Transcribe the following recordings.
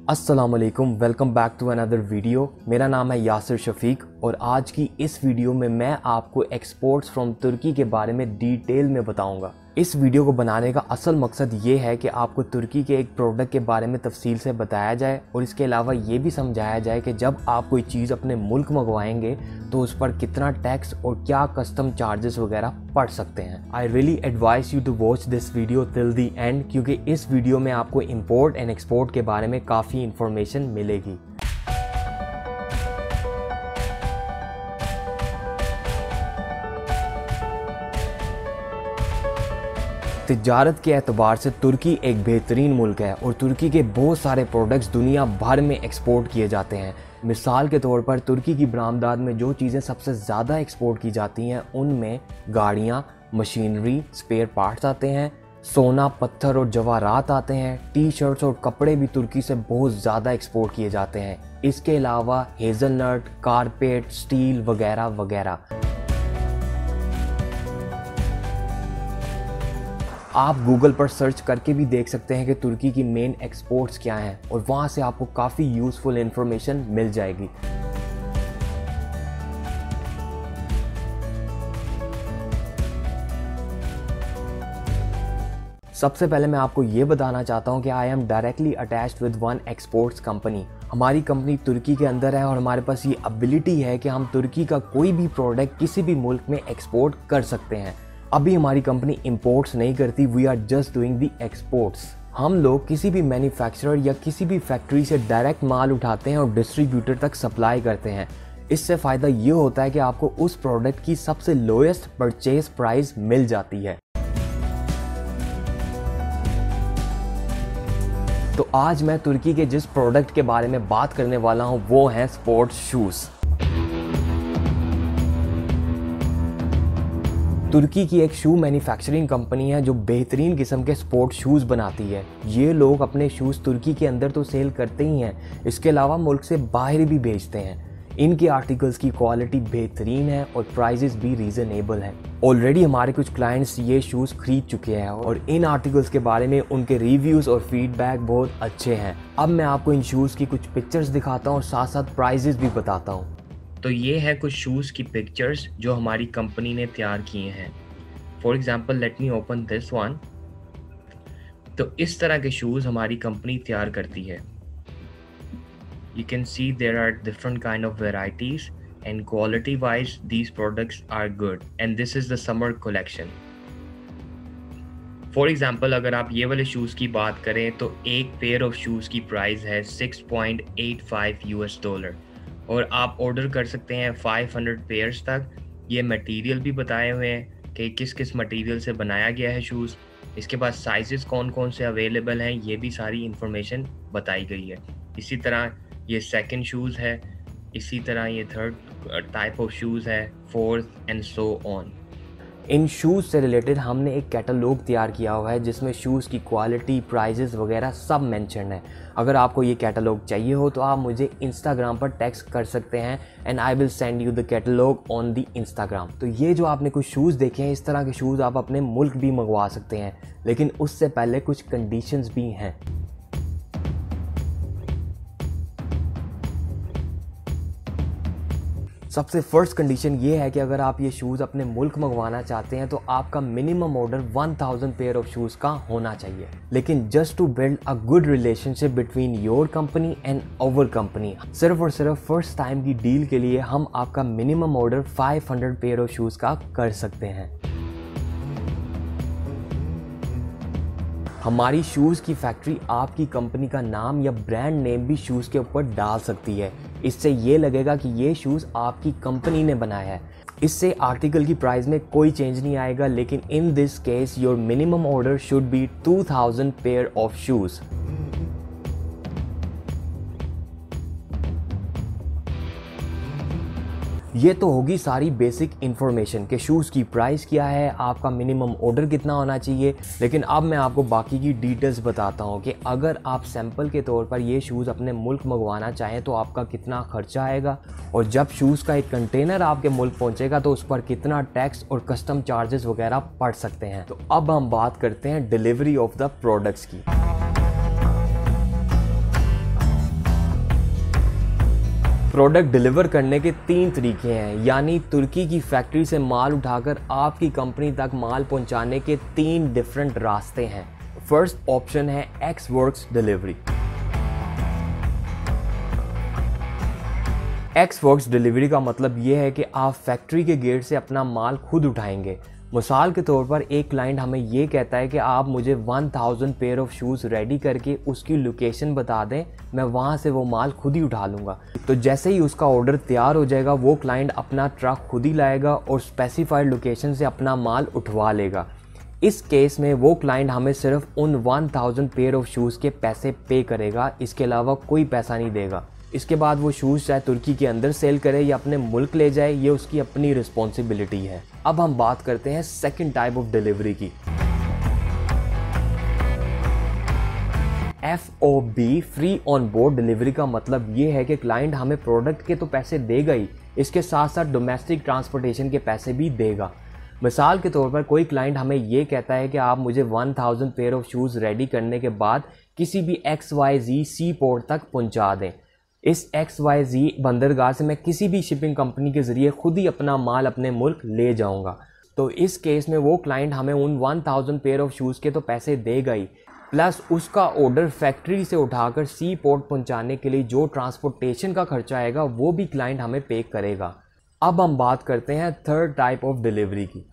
अस्सलाम वालेकुम, welcome back to another video. मेरा नाम है यासिर शफीक और आज की इस वीडियो में मैं आपको एक्सपोर्ट्स फ्रॉम तुर्की के बारे में डिटेल में बताऊंगा। इस वीडियो को बनाने का असल मकसद ये है कि आपको तुर्की के एक प्रोडक्ट के बारे में तफसील से बताया जाए और इसके अलावा ये भी समझाया जाए कि जब आप कोई चीज़ अपने मुल्क मंगवाएंगे तो उस पर कितना टैक्स और क्या कस्टम चार्जेस वगैरह पड़ सकते हैं। I really advise you to watch this video till the end, क्योंकि इस वीडियो में आपको इंपोर्ट एंड एक्सपोर्ट के बारे में काफ़ी इंफॉर्मेशन मिलेगी। तिजारत के एतबार से तुर्की एक बेहतरीन मुल्क है और तुर्की के बहुत सारे प्रोडक्ट्स दुनिया भर में एक्सपोर्ट किए जाते हैं। मिसाल के तौर पर तुर्की की बरामदात में जो चीज़ें सबसे ज़्यादा एक्सपोर्ट की जाती हैं उनमें गाड़ियाँ, मशीनरी, स्पेयर पार्ट्स आते हैं, सोना, पत्थर और जवाहरात आते हैं, टी शर्ट्स और कपड़े भी तुर्की से बहुत ज़्यादा एक्सपोर्ट किए जाते हैं। इसके अलावा हेज़लनट, कारपेट, स्टील वगैरह वगैरह। आप गूगल पर सर्च करके भी देख सकते हैं कि तुर्की की मेन एक्सपोर्ट्स क्या हैं और वहाँ से आपको काफ़ी यूज़फुल इंफॉर्मेशन मिल जाएगी। सबसे पहले मैं आपको ये बताना चाहता हूँ कि I am directly attached with one exports company. हमारी कंपनी तुर्की के अंदर है और हमारे पास ये एबिलिटी है कि हम तुर्की का कोई भी प्रोडक्ट किसी भी मुल्क में एक्सपोर्ट कर सकते हैं। अभी हमारी कंपनी इंपोर्ट्स नहीं करती, we are just doing the exports. हम लोग किसी भी मैन्युफैक्चरर या किसी भी फैक्ट्री से डायरेक्ट माल उठाते हैं और डिस्ट्रीब्यूटर तक सप्लाई करते हैं। इससे फ़ायदा ये होता है कि आपको उस प्रोडक्ट की सबसे लोएस्ट परचेज प्राइस मिल जाती है। तो आज मैं तुर्की के जिस प्रोडक्ट के बारे में बात करने वाला हूँ वो हैं स्पोर्ट्स शूज़। तुर्की की एक शू मैन्युफैक्चरिंग कंपनी है जो बेहतरीन किस्म के स्पोर्ट्स शूज़ बनाती है। ये लोग अपने शूज़ तुर्की के अंदर तो सेल करते ही हैं, इसके अलावा मुल्क से बाहर भी भेजते हैं। इनके आर्टिकल्स की क्वालिटी बेहतरीन है और प्राइजेस भी रीज़नेबल हैं। ऑलरेडी हमारे कुछ क्लाइंट्स ये शूज़ खरीद चुके हैं और इन आर्टिकल्स के बारे में उनके रिव्यूज़ और फीडबैक बहुत अच्छे हैं। अब मैं आपको इन शूज़ की कुछ पिक्चर्स दिखाता हूँ और साथ साथ प्राइजेस भी बताता हूँ। तो ये है कुछ शूज़ की पिक्चर्स जो हमारी कंपनी ने तैयार किए हैं। For example let me open this one. तो इस तरह के शूज़ हमारी कंपनी तैयार करती है। You can see there are different kind of varieties and quality wise these products are good and this is the summer collection. For example अगर आप ये वाले शूज़ की बात करें तो एक पेयर ऑफ शूज़ की प्राइस है $6.85 और आप ऑर्डर कर सकते हैं 500 पेयर्स तक। ये मटेरियल भी बताए हुए हैं कि किस किस मटेरियल से बनाया गया है शूज़। इसके बाद साइजेस कौन कौन से अवेलेबल हैं ये भी सारी इंफॉर्मेशन बताई गई है। इसी तरह ये सेकंड शूज़ है, इसी तरह ये थर्ड टाइप ऑफ शूज़ है, fourth and so on. In shoes से रिलेटेड हमने एक कैटलॉग तैयार किया हुआ है जिसमें शूज़ की क्वालिटी, प्राइजेस वगैरह सब मेंशन है। अगर आपको ये कैटलॉग चाहिए हो तो आप मुझे इंस्टाग्राम पर टेक्स्ट कर सकते हैं and I will send you the catalogue on the Instagram. तो ये जो आपने कुछ शूज़ देखे हैं, इस तरह के शूज़ आप अपने मुल्क भी मंगवा सकते हैं, लेकिन उससे पहले कुछ कंडीशंस भी हैं। सबसे फर्स्ट कंडीशन ये है कि अगर आप ये शूज़ अपने मुल्क मंगवाना चाहते हैं तो आपका minimum order 1000 pair of shoes का होना चाहिए। लेकिन just to build a good relationship between your company and our company, सिर्फ और सिर्फ फर्स्ट टाइम की डील के लिए हम आपका minimum order 500 pair of shoes का कर सकते हैं। हमारी शूज़ की फैक्ट्री आपकी कंपनी का नाम या ब्रांड नेम भी शूज़ के ऊपर डाल सकती है। इससे ये लगेगा कि ये शूज़ आपकी कंपनी ने बनाया है। इससे आर्टिकल की प्राइस में कोई चेंज नहीं आएगा, लेकिन in this case your minimum order should be 2000 pair of shoes. ये तो होगी सारी बेसिक इन्फॉर्मेशन कि शूज़ की प्राइस क्या है, आपका मिनिमम ऑर्डर कितना होना चाहिए। लेकिन अब मैं आपको बाकी की डिटेल्स बताता हूँ कि अगर आप सैंपल के तौर पर ये शूज़ अपने मुल्क मंगवाना चाहें तो आपका कितना खर्चा आएगा और जब शूज़ का एक कंटेनर आपके मुल्क पहुँचेगा तो उस पर कितना टैक्स और कस्टम चार्जेस वगैरह पड़ सकते हैं। तो अब हम बात करते हैं डिलीवरी ऑफ द प्रोडक्ट्स की। प्रोडक्ट डिलीवर करने के 3 तरीके हैं, यानी तुर्की की फैक्ट्री से माल उठाकर आपकी कंपनी तक माल पहुंचाने के 3 डिफरेंट रास्ते हैं। फर्स्ट ऑप्शन है x works delivery. X works delivery का मतलब ये है कि आप फैक्ट्री के गेट से अपना माल खुद उठाएंगे। मिसाल के तौर पर एक क्लाइंट हमें ये कहता है कि आप मुझे 1000 पेयर ऑफ शूज़ रेडी करके उसकी लोकेशन बता दें, मैं वहाँ से वो माल खुद ही उठा लूँगा। तो जैसे ही उसका ऑर्डर तैयार हो जाएगा वो क्लाइंट अपना ट्रक खुद ही लाएगा और स्पेसिफाइड लोकेशन से अपना माल उठवा लेगा। इस केस में वो क्लाइंट हमें सिर्फ उन 1000 पेयर ऑफ शूज़ के पैसे पे करेगा, इसके अलावा कोई पैसा नहीं देगा। इसके बाद वो शूज़ चाहे तुर्की के अंदर सेल करे या अपने मुल्क ले जाए, ये उसकी अपनी रिस्पॉन्सिबिलिटी है। अब हम बात करते हैं सेकंड टाइप ऑफ डिलीवरी की। FOB free on board delivery का मतलब ये है कि क्लाइंट हमें प्रोडक्ट के तो पैसे देगा ही, इसके साथ साथ डोमेस्टिक ट्रांसपोर्टेशन के पैसे भी देगा। मिसाल के तौर पर कोई क्लाइंट हमें ये कहता है कि आप मुझे 1000 पेयर ऑफ शूज़ रेडी करने के बाद किसी भी XYZ सी पोर्ट तक पहुंचा दें। इस XYZ बंदरगाह से मैं किसी भी शिपिंग कंपनी के ज़रिए खुद ही अपना माल अपने मुल्क ले जाऊंगा। तो इस केस में वो क्लाइंट हमें उन 1000 पेयर ऑफ शूज़ के तो पैसे देगा ही, प्लस उसका ऑर्डर फैक्ट्री से उठाकर सी पोर्ट पहुंचाने के लिए जो ट्रांसपोर्टेशन का खर्चा आएगा वो भी क्लाइंट हमें पे करेगा। अब हम बात करते हैं थर्ड टाइप ऑफ डिलीवरी की।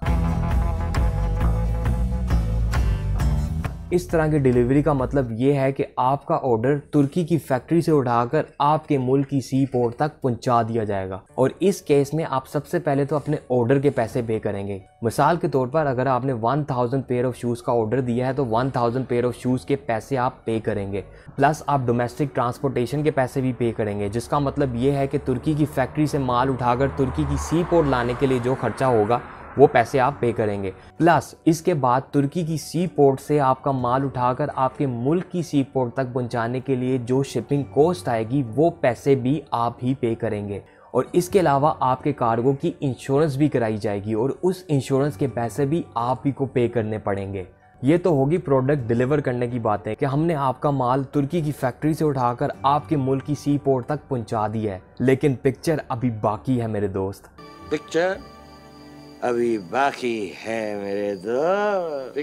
इस तरह की डिलीवरी का मतलब ये है कि आपका ऑर्डर तुर्की की फैक्ट्री से उठाकर आपके मुल्क की सी पोर्ट तक पहुंचा दिया जाएगा और इस केस में आप सबसे पहले तो अपने ऑर्डर के पैसे पे करेंगे। मिसाल के तौर पर अगर आपने 1000 पेयर ऑफ शूज़ का ऑर्डर दिया है तो 1000 पेयर ऑफ शूज़ के पैसे आप पे करेंगे, प्लस आप डोमेस्टिक ट्रांसपोर्टेशन के पैसे भी पे करेंगे, जिसका मतलब ये है कि तुर्की की फैक्ट्री से माल उठाकर तुर्की की सी पोर्ट लाने के लिए जो खर्चा होगा वो पैसे आप पे करेंगे। प्लस इसके बाद तुर्की की सी पोर्ट से आपका माल उठाकर आपके मुल्क की सी पोर्ट तक पहुंचाने के लिए जो शिपिंग कॉस्ट आएगी वो पैसे भी आप ही पे करेंगे। और इसके अलावा आपके कार्गो की इंश्योरेंस भी कराई जाएगी और उस इंश्योरेंस के पैसे भी आप ही को पे करने पड़ेंगे। ये तो होगी प्रोडक्ट डिलीवर करने की बातें कि हमने आपका माल तुर्की की फैक्ट्री से उठाकर आपके मुल्क की सी पोर्ट तक पहुंचा दिया है, लेकिन पिक्चर अभी बाकी है मेरे दोस्त। पिक्चर अभी बाकी है मेरे दोस्त।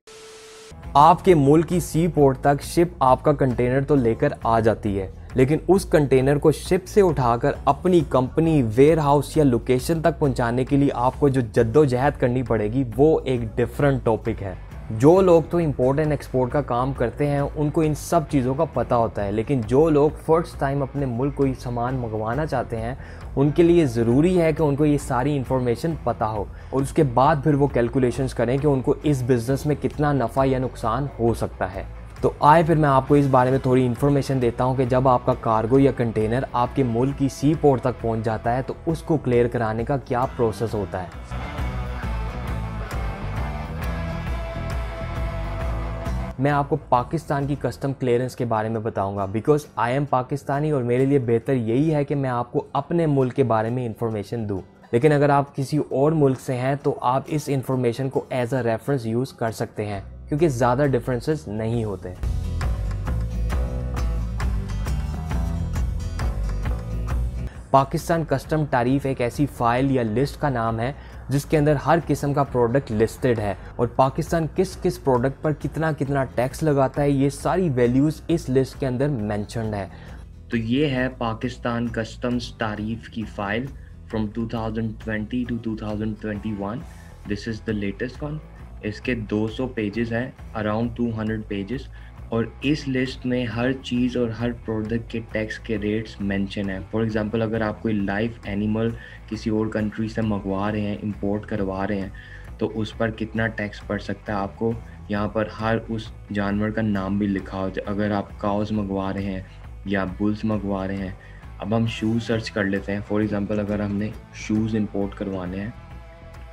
आपके मुल्क की सी पोर्ट तक शिप आपका कंटेनर तो लेकर आ जाती है, लेकिन उस कंटेनर को शिप से उठाकर अपनी कंपनी, वेयर हाउस या लोकेशन तक पहुंचाने के लिए आपको जो जद्दोजहद करनी पड़ेगी वो एक डिफरेंट टॉपिक है। जो लोग तो इंपोर्ट एंड एक्सपोर्ट का काम करते हैं उनको इन सब चीज़ों का पता होता है, लेकिन जो लोग फर्स्ट टाइम अपने मुल्क कोई सामान मंगवाना चाहते हैं उनके लिए ज़रूरी है कि उनको ये सारी इन्फॉर्मेशन पता हो और उसके बाद फिर वो कैलकुलेशंस करें कि उनको इस बिज़नेस में कितना नफ़ा या नुकसान हो सकता है। तो आए फिर मैं आपको इस बारे में थोड़ी इन्फॉर्मेशन देता हूँ कि जब आपका कार्गो या कंटेनर आपके मुल्क की सी पोर्ट तक पहुँच जाता है तो उसको क्लियर कराने का क्या प्रोसेस होता है। मैं आपको पाकिस्तान की कस्टम क्लियरेंस के बारे में बताऊंगा, बिकॉज आई एम पाकिस्तानी और मेरे लिए बेहतर यही है कि मैं आपको अपने मुल्क के बारे में इंफॉर्मेशन दूं। लेकिन अगर आप किसी और मुल्क से हैं तो आप इस इंफॉर्मेशन को एज अ रेफरेंस यूज़ कर सकते हैं, क्योंकि ज़्यादा डिफरेंसेस नहीं होते। पाकिस्तान कस्टम तारीफ एक ऐसी फाइल या लिस्ट का नाम है जिसके अंदर हर किस्म का प्रोडक्ट लिस्टेड है और पाकिस्तान किस किस प्रोडक्ट पर कितना कितना टैक्स लगाता है ये सारी वैल्यूज़ इस लिस्ट के अंदर मेंशन्ड है। तो ये है पाकिस्तान कस्टम्स तारीफ की फ़ाइल फ्रॉम 2020 to 2021। This is the latest one. इसके 200 पेजेस हैं, अराउंड 200 पेजेस, और इस लिस्ट में हर चीज़ और हर प्रोडक्ट के टैक्स के रेट्स मेंशन हैं। फॉर एग्जांपल अगर आप कोई लाइव एनिमल किसी और कंट्री से मंगवा रहे हैं, इंपोर्ट करवा रहे हैं, तो उस पर कितना टैक्स पड़ सकता है आपको। यहाँ पर हर उस जानवर का नाम भी लिखा हो, अगर आप काउस मंगवा रहे हैं या बुल्स मंगवा रहे हैं। अब हम शूज़ सर्च कर लेते हैं। फॉर एग्ज़ाम्पल अगर हमने शूज़ इंपोर्ट करवाने हैं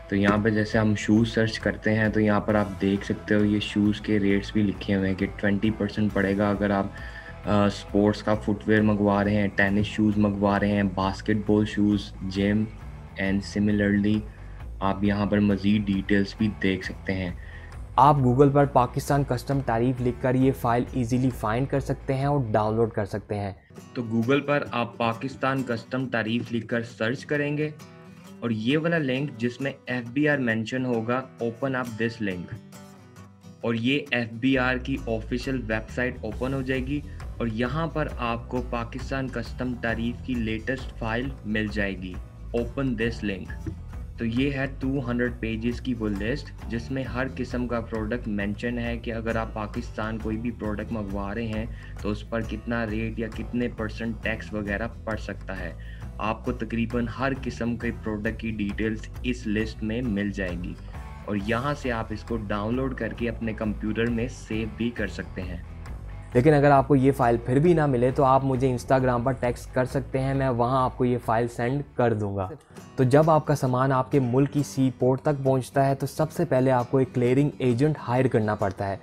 तो यहाँ पे जैसे हम शूज़ सर्च करते हैं तो यहाँ पर आप देख सकते हो ये शूज़ के रेट्स भी लिखे हुए हैं कि 20% पड़ेगा अगर आप स्पोर्ट्स का फुटवेयर मंगवा रहे हैं, टेनिस शूज़ मंगवा रहे हैं, basketball shoes, gym and similarly आप यहाँ पर मज़ीद डिटेल्स भी देख सकते हैं। आप गूगल पर पाकिस्तान कस्टम तारीफ लिखकर ये फ़ाइल इजीली फाइंड कर सकते हैं और डाउनलोड कर सकते हैं। तो गूगल पर आप पाकिस्तान कस्टम तारीफ लिखकर सर्च करेंगे और ये वाला लिंक जिसमें FBR मेंशन होगा, ओपन अप दिस लिंक, और ये FBR की ऑफिशियल वेबसाइट ओपन हो जाएगी और यहाँ पर आपको पाकिस्तान कस्टम तारीफ की लेटेस्ट फाइल मिल जाएगी। Open this link. तो ये है 200 पेजेस की वो लिस्ट जिसमें हर किस्म का प्रोडक्ट मेंशन है कि अगर आप पाकिस्तान कोई भी प्रोडक्ट मंगवा रहे हैं तो उस पर कितना रेट या कितने % टैक्स वगैरह पड़ सकता है। आपको तकरीबन हर किस्म के प्रोडक्ट की डिटेल्स इस लिस्ट में मिल जाएगी और यहाँ से आप इसको डाउनलोड करके अपने कंप्यूटर में सेव भी कर सकते हैं। लेकिन अगर आपको ये फ़ाइल फिर भी ना मिले तो आप मुझे इंस्टाग्राम पर टेक्स्ट कर सकते हैं, मैं वहाँ आपको ये फ़ाइल सेंड कर दूँगा। तो जब आपका सामान आपके मुल्क की सी पोर्ट तक पहुँचता है तो सबसे पहले आपको एक क्लियरिंग एजेंट हायर करना पड़ता है।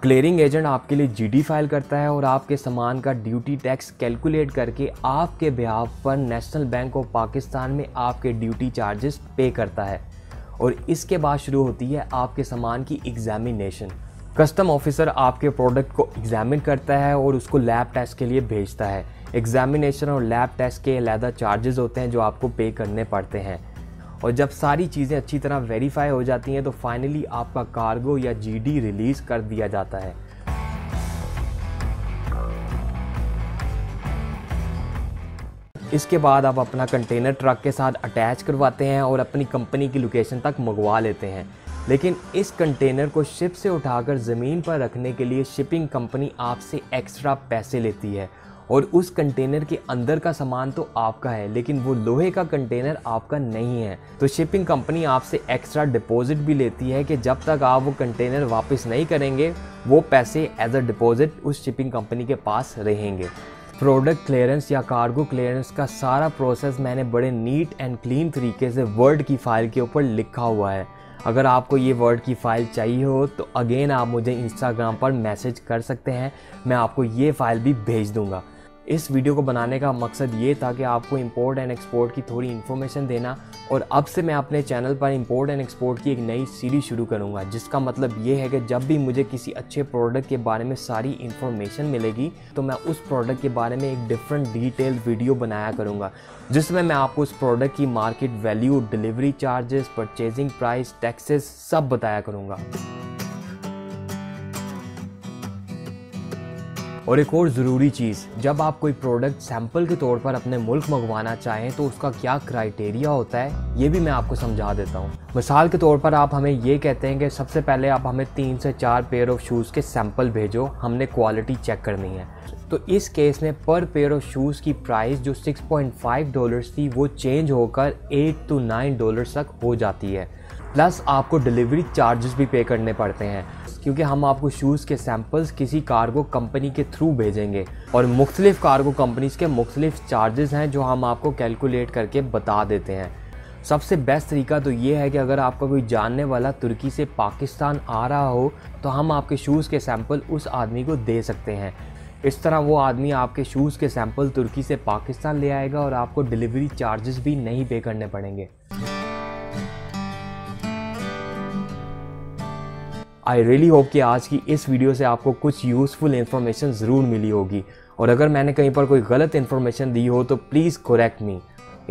क्लियरिंग एजेंट आपके लिए GD फाइल करता है और आपके सामान का ड्यूटी टैक्स कैलकुलेट करके आपके बिहाफ पर नेशनल बैंक ऑफ पाकिस्तान में आपके ड्यूटी चार्जेस पे करता है और इसके बाद शुरू होती है आपके सामान की एग्जामिनेशन। कस्टम ऑफिसर आपके प्रोडक्ट को एग्जामिन करता है और उसको लैब टेस्ट के लिए भेजता है। एग्जामिनेशन और लैब टेस्ट के अलग चार्जेस होते हैं जो आपको पे करने पड़ते हैं और जब सारी चीज़ें अच्छी तरह वेरीफाई हो जाती हैं तो फाइनली आपका कार्गो या GD रिलीज़ कर दिया जाता है। इसके बाद आप अपना कंटेनर ट्रक के साथ अटैच करवाते हैं और अपनी कंपनी की लोकेशन तक मंगवा लेते हैं। लेकिन इस कंटेनर को शिप से उठाकर ज़मीन पर रखने के लिए शिपिंग कंपनी आपसे एक्स्ट्रा पैसे लेती है और उस कंटेनर के अंदर का सामान तो आपका है लेकिन वो लोहे का कंटेनर आपका नहीं है। तो शिपिंग कंपनी आपसे एक्स्ट्रा डिपॉजिट भी लेती है कि जब तक आप वो कंटेनर वापस नहीं करेंगे वो पैसे एज अ डिपॉजिट उस शिपिंग कंपनी के पास रहेंगे। प्रोडक्ट क्लियरेंस या कार्गो क्लियरेंस का सारा प्रोसेस मैंने बड़े नीट एंड क्लीन तरीके से वर्ड की फ़ाइल के ऊपर लिखा हुआ है। अगर आपको ये वर्ड की फ़ाइल चाहिए हो तो अगेन आप मुझे इंस्टाग्राम पर मैसेज कर सकते हैं, मैं आपको ये फ़ाइल भी भेज दूंगा। इस वीडियो को बनाने का मकसद ये था कि आपको इंपोर्ट एंड एक्सपोर्ट की थोड़ी इन्फॉर्मेशन देना और अब से मैं अपने चैनल पर इंपोर्ट एंड एक्सपोर्ट की एक नई सीरीज़ शुरू करूँगा जिसका मतलब ये है कि जब भी मुझे किसी अच्छे प्रोडक्ट के बारे में सारी इन्फॉर्मेशन मिलेगी तो मैं उस प्रोडक्ट के बारे में एक डिफरेंट डिटेल्ड वीडियो बनाया करूँगा जिसमें मैं आपको उस प्रोडक्ट की market value, delivery charges, purchasing price, taxes सब बताया करूँगा। और एक और ज़रूरी चीज़, जब आप कोई प्रोडक्ट सैंपल के तौर पर अपने मुल्क मंगवाना चाहें तो उसका क्या क्राइटेरिया होता है ये भी मैं आपको समझा देता हूँ। मिसाल के तौर पर आप हमें ये कहते हैं कि सबसे पहले आप हमें 3 से 4 पेयर ऑफ शूज़ के सैंपल भेजो, हमने क्वालिटी चेक करनी है। तो इस केस में पर पेयर ऑफ शूज़ की प्राइस जो $6.5 थी वो चेंज होकर $8 to $9 तक हो जाती है। प्लस आपको डिलीवरी चार्जेस भी पे करने पड़ते हैं क्योंकि हम आपको शूज़ के सैंपल्स किसी कार्गो कंपनी के थ्रू भेजेंगे और मुख्तलिफ कार्गो कंपनीज़ के मुख्तलिफ चार्जेस हैं जो हम आपको कैलकुलेट करके बता देते हैं। सबसे बेस्ट तरीका तो ये है कि अगर आपका कोई जानने वाला तुर्की से पाकिस्तान आ रहा हो तो हम आपके शूज़ के सैंपल उस आदमी को दे सकते हैं। इस तरह वो आदमी आपके शूज़ के सैंपल तुर्की से पाकिस्तान ले आएगा और आपको डिलीवरी चार्जेस भी नहीं पे करने पड़ेंगे। आई रियली होप कि आज की इस वीडियो से आपको कुछ यूज़फुल इन्फॉर्मेशन ज़रूर मिली होगी और अगर मैंने कहीं पर कोई गलत इन्फॉर्मेशन दी हो तो प्लीज़ करेक्ट मी।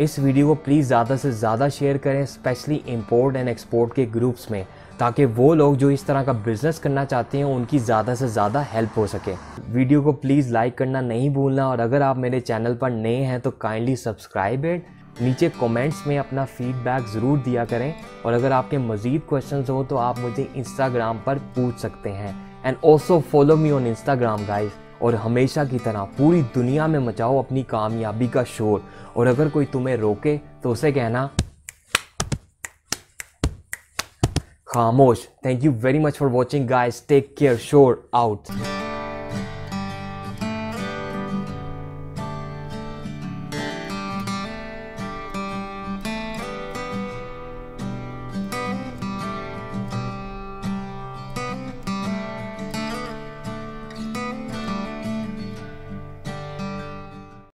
इस वीडियो को प्लीज़ ज़्यादा से ज़्यादा शेयर करें, स्पेशली इंपोर्ट एंड एक्सपोर्ट के ग्रुप्स में, ताकि वो लोग जो इस तरह का बिज़नेस करना चाहते हैं उनकी ज़्यादा से ज़्यादा हेल्प हो सके। वीडियो को प्लीज़ लाइक करना नहीं भूलना और अगर आप मेरे चैनल पर नए हैं तो काइंडली सब्सक्राइब इट। नीचे कमेंट्स में अपना फीडबैक ज़रूर दिया करें और अगर आपके मज़ीद क्वेश्चंस हो तो आप मुझे इंस्टाग्राम पर पूछ सकते हैं। And also follow me on Instagram guys. और हमेशा की तरह पूरी दुनिया में मचाओ अपनी कामयाबी का शोर और अगर कोई तुम्हें रोके तो उसे कहना खामोश। Thank you very much for watching guys, take care, shout out.